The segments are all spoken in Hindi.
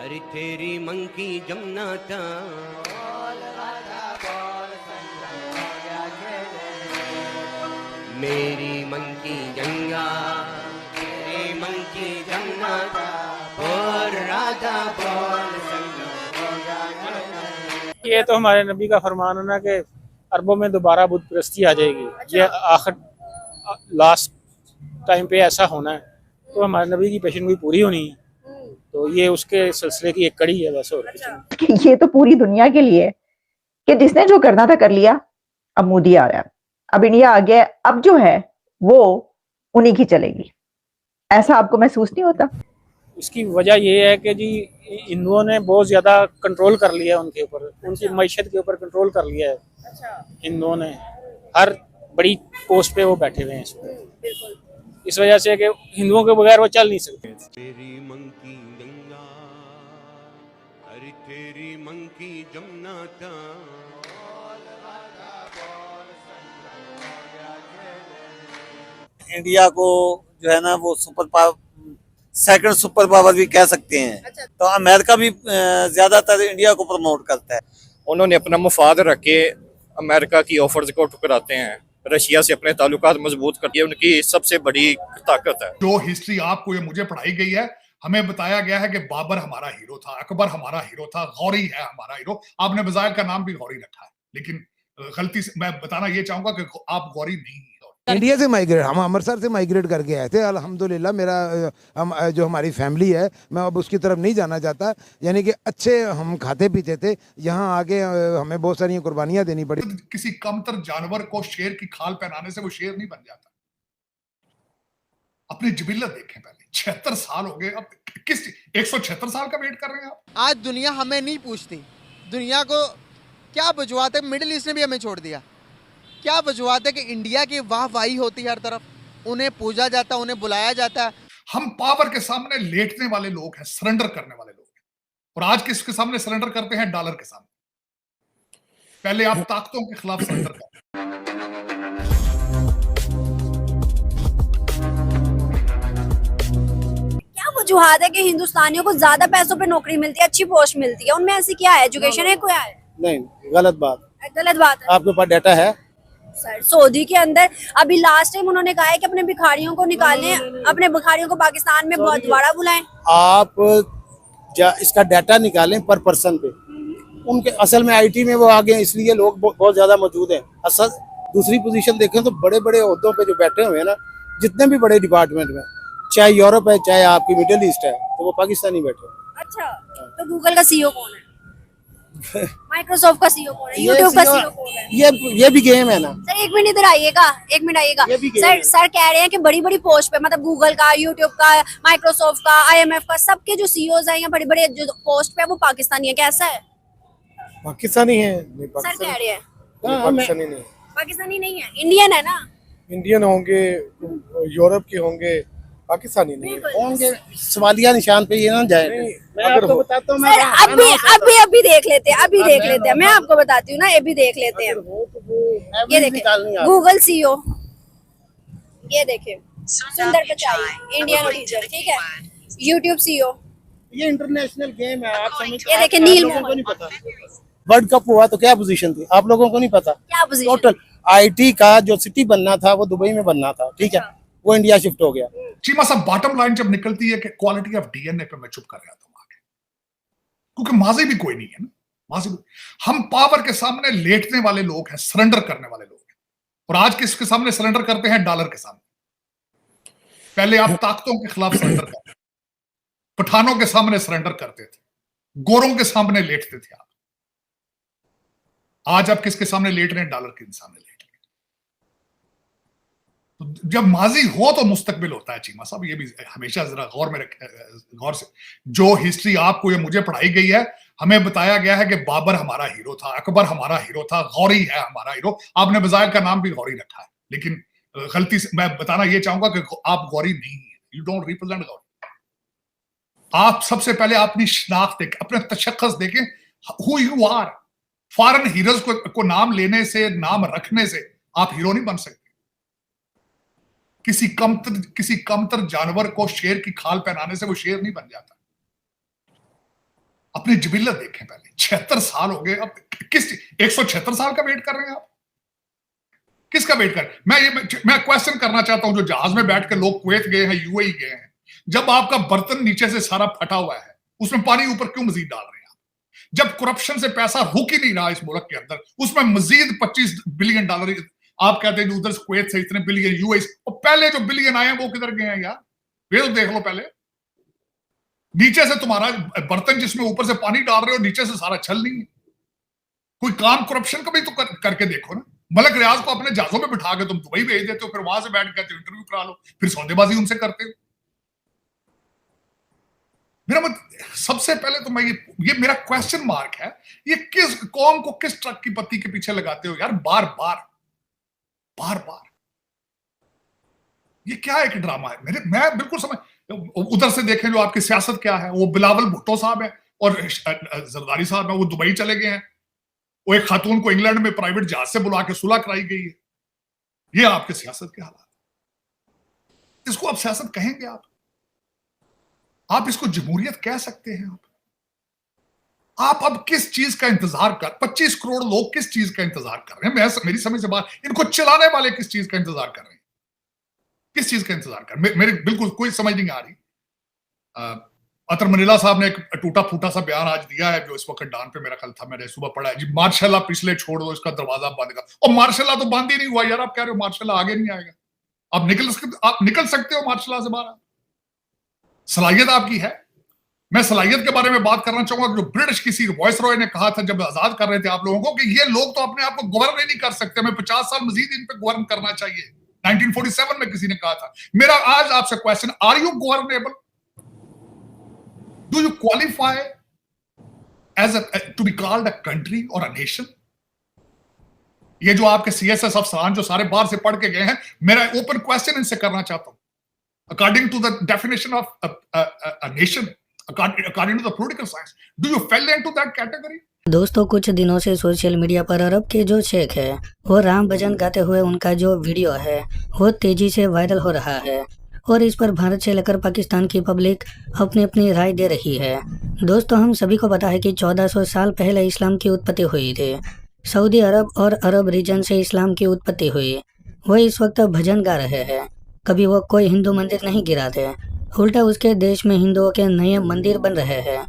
अरे तेरी मंकी जमना था मेरी मंकी जंगा तेरी मंकी जमना था और राधा बोल ये तो हमारे नबी का फरमान है ना कि अरबों में दोबारा बुत परस्ती आ जाएगी। ये आखिर लास्ट टाइम पे ऐसा होना है, तो हमारे नबी की पेशेंट भी पूरी होनी है, तो ये उसके सिलसिले की एक कड़ी है बस। और ये तो पूरी दुनिया के लिए कि जिसने जो करना था कर लिया। अब मोदी आ रहा है, अब इंडिया आ गया, अब जो है वो उन्हीं की चलेगी। ऐसा आपको महसूस नहीं होता? इसकी वजह ये है कि जी हिंदुओं ने बहुत ज्यादा कंट्रोल कर लिया है उनके ऊपर, उनकी मईशत के ऊपर कंट्रोल कर लिया है। हिंदुओं ने हर बड़ी पोस्ट पे वो बैठे हुए हैं इस वजह से कि हिंदुओं के बगैर वो चल नहीं सकते। तेरी मंकी गंगा अरे तेरी मंकी जमुना था इंडिया को जो है ना वो super power, second super power भी कह सकते हैं। तो अमेरिका भी ज्यादातर इंडिया को प्रमोट करता है। उन्होंने अपना मफाद रख के अमेरिका की ऑफर्स को ठुकराते हैं, रशिया से अपने ताल्लुकात मजबूत करती है, उनकी सबसे बड़ी ताकत है। जो हिस्ट्री आपको ये मुझे पढ़ाई गई है, हमें बताया गया है कि बाबर हमारा हीरो था, अकबर हमारा हीरो था, गौरी है हमारा हीरो। आपने बजायर का नाम भी गौरी रखा है, लेकिन गलती से मैं बताना ये चाहूंगा कि आप गौरी नहीं है। इंडिया से माइग्रेट, हम अमृतसर से माइग्रेट करके आए थे अल्हम्दुलिल्लाह। मेरा हम जो हमारी फैमिली है, मैं अब उसकी तरफ नहीं जाना चाहता। यानी कि अच्छे हम खाते पीते थे, यहाँ आके हमें बहुत सारी कुर्बानियां देनी पड़ी। किसी कमतर जानवर को शेर की खाल पहनाने से वो शेर नहीं बन जाता। अपनी जिबिल्लत देखें पहले। 76 साल हो गए, अब किस 176 साल का वेट कर रहे हैं आप? आज दुनिया हमें नहीं पूछती, दुनिया को क्या वजूहत है? मिडिल ईस्ट ने भी हमें छोड़ दिया। क्या वजूहत है कि इंडिया की वाहवाही होती है हर तरफ, उन्हें पूजा जाता है, उन्हें बुलाया जाता है। हम पावर के सामने लेटने वाले लोग हैं, सरेंडर करने वाले लोग हैं। और आज किसके सामने सरेंडर करते हैं? डॉलर के सामने। पहले आप ताकतों के खिलाफ सरेंडर करते। वजूहत है कि हिंदुस्तानियों को ज्यादा पैसों पे नौकरी मिलती है, अच्छी पोस्ट मिलती है, उनमें ऐसी क्या है? एजुकेशन है कोई है? नहीं, गलत बात है। आपके पास डाटा है? सर सऊदी के अंदर अभी लास्ट टाइम उन्होंने कहा है कि अपने भिखारियों को निकालें, अपने भिखारियों को पाकिस्तान में बहुत बड़ा बुलाएं। आप इसका डाटा निकालें पर पर्सन पे। उनके असल में आईटी में वो आगे हैं, इसलिए लोग बहुत ज्यादा मौजूद हैं। असल दूसरी पोजीशन देखें तो बड़े बड़े ओहदों पे जो बैठे हुए हैं ना, जितने भी बड़े डिपार्टमेंट में, चाहे यूरोप है चाहे आपकी मिडिल ईस्ट है, तो वो पाकिस्तानी बैठे। अच्छा, तो गूगल का सीईओ कौन है? माइक्रोसॉफ्ट का सीईओ कौन है? यूट्यूब का सीईओ कौन है? ये भी गेम है ना सर। एक मिनट इधर आइएगा, एक मिनट आइएगा। सर कह रहे हैं कि बड़ी बड़ी पोस्ट पे, मतलब गूगल का, यूट्यूब का, माइक्रोसॉफ्ट का, आईएमएफ का, सबके जो सीईओज हैं या बड़े बड़े जो पोस्ट पे वो पाकिस्तानी है। कैसा है? पाकिस्तानी है? सर कह रहे हैं पाकिस्तानी नहीं है, इंडियन है ना। इंडियन होंगे, यूरोप के होंगे, पाकिस्तानी नहीं होंगे। सवालिया निशान पे ये ना जाए। मैं आपको बताता हूँ, सर अभी देख लेते हैं, मैं आपको बताती हूँ ना, अभी देख लेते हैं। ये देखिए गूगल सीईओ, ये देखिए सुंदर पिचाई, इंडियन टीचर, ठीक है। यूट्यूब सीईओ, ये इंटरनेशनल गेम है, आप समझ। ये देखिए नील मोहन। वर्ल्ड कप हुआ तो क्या पोजीशन थी? आप लोगों को नहीं पता? क्या पोजीशन? टोटल आईटी का जो सिटी बनना था वो दुबई में बनना था, ठीक है, वो इंडिया शिफ्ट हो गया। चीमा साहब, बॉटम लाइन जब निकलती है कि क्वालिटी ऑफ डीएनए पे मैं चुप कर रहा था आगे, क्योंकि माजी भी कोई नहीं है ना। माजी भी, हम पावर के सामने लेटने वाले लोग हैं, सरेंडर करने वाले लोग हैं। और आज किसके सामने सरेंडर करते हैं? डॉलर के सामने। पहले आप ताकतों के खिलाफ सरेंडर करते थे, पठानों के सामने सरेंडर करते थे, गोरों के सामने लेटते थे आप। आज आप किसके सामने लेट रहे हैं? डॉलर के सामने लेट रहे हैं। तो जब माजी हो तो मुस्तकबिल होता है। चीमा साहब, ये भी हमेशा जरा गौर से, जो हिस्ट्री आपको ये मुझे पढ़ाई गई है, हमें बताया गया है कि बाबर हमारा हीरो था, अकबर हमारा हीरो था, गौरी है हमारा हीरो। आपने बजायर का नाम भी गौरी रखा है, लेकिन गलती से मैं बताना ये चाहूंगा कि आप गौरी नहीं है। You don't represent Ghori. आप सबसे पहले अपनी शनाख्त देखें, अपने तशख्खुस देखें, who you are. Foreign heroes को नाम लेने से, नाम रखने से आप हीरो नहीं बन सकते। किसी कमतर जानवर को शेर की खाल पहनाने से वो शेर नहीं बन जाता। अपनी जिबिलत देखें पहले। 76 साल हो गए, अब किस 176 साल का वेट कर रहे हैं आप? किसका वेट कर? मैं क्वेश्चन करना चाहता हूं, जो जहाज में बैठ के लोग कुवैत गए हैं, यूएई गए हैं, जब आपका बर्तन नीचे से सारा फटा हुआ है, उसमें पानी ऊपर क्यों मजीद डाल रहे हैं आप? जब करप्शन से पैसा रुक ही नहीं रहा इस मुल्क के अंदर, उसमें मजीद $25 बिलियन आप कहते हैं उधर कुवैत से इतने बिलियन यूएई, और पहले जो बिलियन आए हैं वो किधर गए हैं यार? वे तो देख लो पहले। नीचे से तुम्हारा बर्तन जिसमें ऊपर से पानी डाल रहे हो, नीचे से सारा छल नहीं है। कोई काम करप्शन का भी तो करके देखो ना। मलक रियाज को अपने जहाजों में बिठा के तुम दुबई भेज देते हो, फिर वहां से बैठ के इंटरव्यू करा लो, फिर सौदेबाजी उनसे करते हो। सबसे पहले तो मैं ये मेरा क्वेश्चन मार्क है, ये किस कौम को किस ट्रक की पत्ती के पीछे लगाते हो यार? बार बार ये क्या एक ड्रामा है? मैं बिल्कुल समझ, उधर से देखें जो आपकी सियासत क्या है, वो बिलावल भुट्टो साहब है और जरदारी साहब है, वो दुबई चले गए हैं। वो एक खातून को इंग्लैंड में प्राइवेट जहाज से बुला के सुलह कराई गई है। ये आपके सियासत के हालात, इसको आप सियासत कहेंगे? आप इसको जमहूरियत कह सकते हैं? आप अब किस चीज का इंतजार कर, 25 करोड़ लोग किस चीज का इंतजार कर रहे हैं? मेरी समझ से बाहर, इनको चलाने वाले किस चीज का इंतजार कर रहे हैं? किस चीज का इंतजार कर? मेरे बिल्कुल कोई समझ नहीं आ रही। अतर मनीला साहब ने एक टूटा फूटा सा बयान आज दिया है, जो इस वक्त डान पे मेरा कल था, मैंने सुबह पढ़ा है जी, मार्शल्लाह पिछले छोड़ दो, इसका दरवाजा बंद कर। और मार्शल्लाह तो बंद ही नहीं हुआ यार, आप कह रहे हो मार्शल्लाह आगे नहीं आएगा? आप निकल सकते हो मार्शल्लाह से बाहर, सलाहियत आपकी है। मैं सलाहियत के बारे में बात करना चाहूंगा, जो ब्रिटिश किसी वॉइस रॉय ने कहा था जब आजाद कर रहे थे आप लोगों को, कि ये लोग तो अपने आप को गवर्न ही नहीं कर सकते, हमें 50 साल मजीद इन पे गवर्न करना चाहिए। 1947 में किसी ने कहा था। मेरा आज आपसे question, are you governable? Do you qualify as to be called a country और अ नेशन? ये जो आपके सीएसएस अफसरान जो सारे बाहर से पढ़ के गए हैं, मेरा ओपन क्वेश्चन इनसे करना चाहता हूं। According to the definition of a nation, according to the political science, do you fall into that category? दोस्तों, कुछ दिनों से सोशल मीडिया पर अरब के जो शेख है, वो राम भजन गाते हुए उनका जो वीडियो है वो तेजी से वायरल हो रहा है, और इस पर भारत से लेकर पाकिस्तान की पब्लिक अपनी अपनी राय दे रही है। दोस्तों, हम सभी को पता है कि 1400 साल पहले इस्लाम की उत्पत्ति हुई थी। सऊदी अरब और अरब रीजन से इस्लाम की उत्पत्ति हुई। वो इस वक्त भजन गा रहे हैं, कभी वो कोई हिंदू मंदिर नहीं गिराते, उल्टा उसके देश में हिंदुओं के नए मंदिर बन रहे हैं।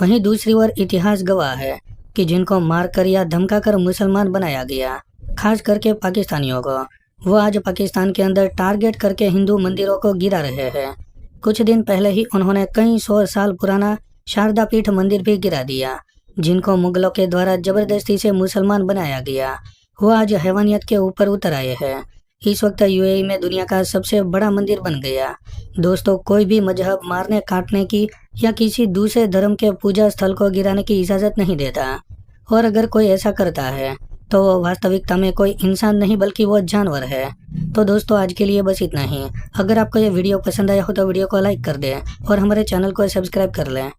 वहीं दूसरी ओर इतिहास गवाह है कि जिनको मारकर या धमकाकर मुसलमान बनाया गया, खास करके पाकिस्तानियों को, वो आज पाकिस्तान के अंदर टारगेट करके हिंदू मंदिरों को गिरा रहे हैं। कुछ दिन पहले ही उन्होंने कई 100 साल पुराना शारदा पीठ मंदिर भी गिरा दिया, जिनको मुगलों के द्वारा जबरदस्ती से मुसलमान बनाया गया। वो आज हैवानियत के ऊपर उतर आए हैं। इस वक्त यूएई में दुनिया का सबसे बड़ा मंदिर बन गया। दोस्तों, कोई भी मजहब मारने काटने की या किसी दूसरे धर्म के पूजा स्थल को गिराने की इजाज़त नहीं देता, और अगर कोई ऐसा करता है तो वो वास्तविकता में कोई इंसान नहीं बल्कि वो जानवर है। तो दोस्तों, आज के लिए बस इतना ही। अगर आपको ये वीडियो पसंद आया हो तो वीडियो को लाइक कर दें और हमारे चैनल को सब्सक्राइब कर लें।